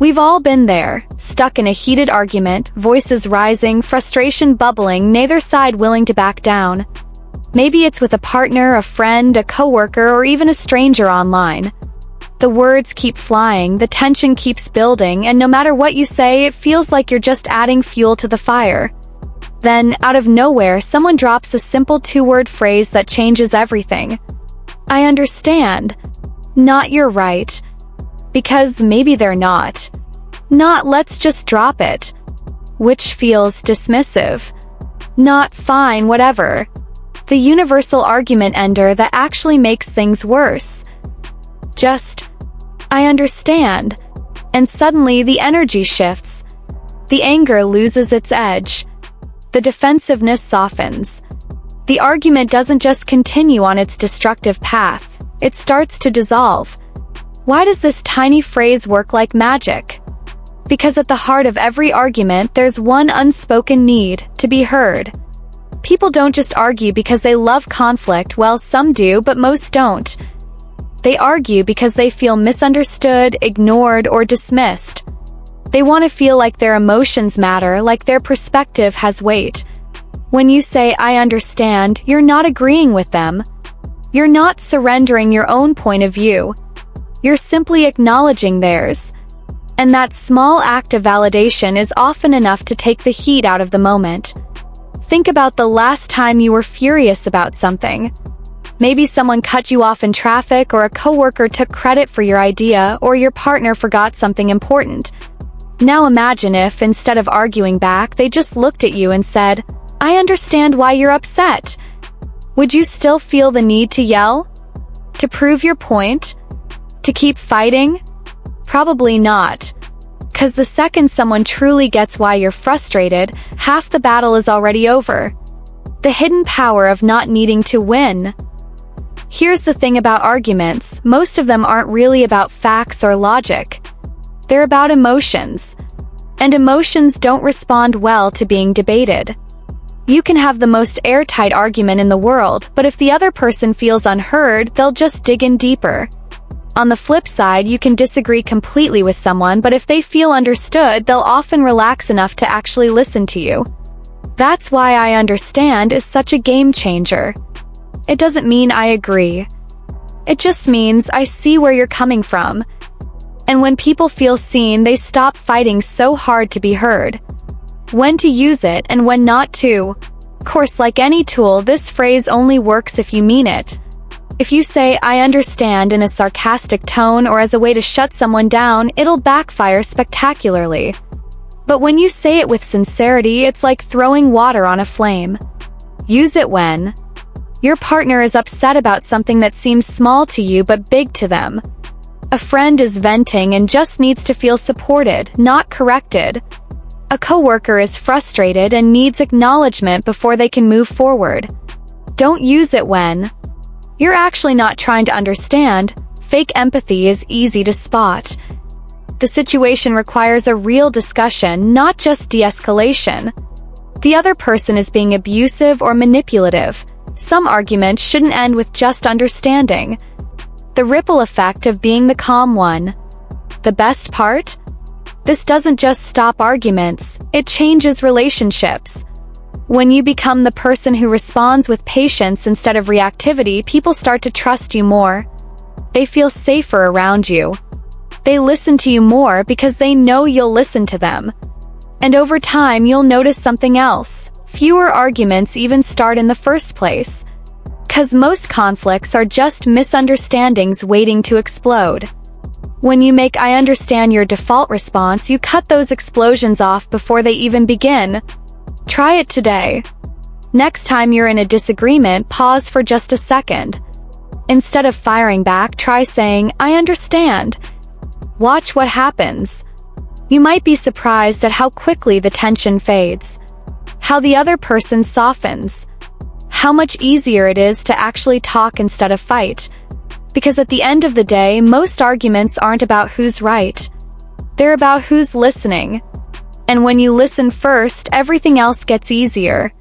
We've all been there, stuck in a heated argument, voices rising, frustration bubbling, neither side willing to back down. Maybe it's with a partner, a friend, a coworker, or even a stranger online. The words keep flying, the tension keeps building, and no matter what you say, it feels like you're just adding fuel to the fire. Then, out of nowhere, someone drops a simple two-word phrase that changes everything. I understand. Not you're right. Because maybe they're not. Not let's just drop it. Which feels dismissive. Not fine, whatever. The universal argument ender that actually makes things worse. Just, I understand. And suddenly the energy shifts. The anger loses its edge. The defensiveness softens. The argument doesn't just continue on its destructive path, it starts to dissolve. Why does this tiny phrase work like magic? Because at the heart of every argument, there's one unspoken need to be heard. People don't just argue because they love conflict, well, some do, but most don't. They argue because they feel misunderstood, ignored, or dismissed. They want to feel like their emotions matter, like their perspective has weight. When you say, I understand, you're not agreeing with them. You're not surrendering your own point of view. You're simply acknowledging theirs. And that small act of validation is often enough to take the heat out of the moment. Think about the last time you were furious about something. Maybe someone cut you off in traffic, or a coworker took credit for your idea, or your partner forgot something important. Now imagine if, instead of arguing back, they just looked at you and said, I understand why you're upset. Would you still feel the need to yell? To prove your point? To keep fighting? Probably not. 'Cause the second someone truly gets why you're frustrated, half the battle is already over. The hidden power of not needing to win. Here's the thing about arguments, most of them aren't really about facts or logic. They're about emotions. And emotions don't respond well to being debated. You can have the most airtight argument in the world, but if the other person feels unheard, they'll just dig in deeper. On the flip side, you can disagree completely with someone, but if they feel understood, they'll often relax enough to actually listen to you. That's why I understand is such a game changer. It doesn't mean I agree. It just means I see where you're coming from. And when people feel seen, they stop fighting so hard to be heard. When to use it and when not to. Of course, like any tool, this phrase only works if you mean it. If you say, I understand in a sarcastic tone or as a way to shut someone down, it'll backfire spectacularly. But when you say it with sincerity, it's like throwing water on a flame. Use it when your partner is upset about something that seems small to you but big to them. A friend is venting and just needs to feel supported, not corrected. A coworker is frustrated and needs acknowledgement before they can move forward. Don't use it when you're actually not trying to understand. Fake empathy is easy to spot. The situation requires a real discussion, not just de-escalation. The other person is being abusive or manipulative. Some arguments shouldn't end with just understanding. The ripple effect of being the calm one. The best part? This doesn't just stop arguments, it changes relationships. When you become the person who responds with patience instead of reactivity, people start to trust you more. They feel safer around you. They listen to you more because they know you'll listen to them. And over time, you'll notice something else. Fewer arguments even start in the first place. 'Cause most conflicts are just misunderstandings waiting to explode. When you make I understand your default response, you cut those explosions off before they even begin. Try it today. Next time you're in a disagreement, pause for just a second. Instead of firing back, try saying, I understand. Watch what happens. You might be surprised at how quickly the tension fades. How the other person softens. How much easier it is to actually talk instead of fight. Because at the end of the day, most arguments aren't about who's right. They're about who's listening. And when you listen first, everything else gets easier.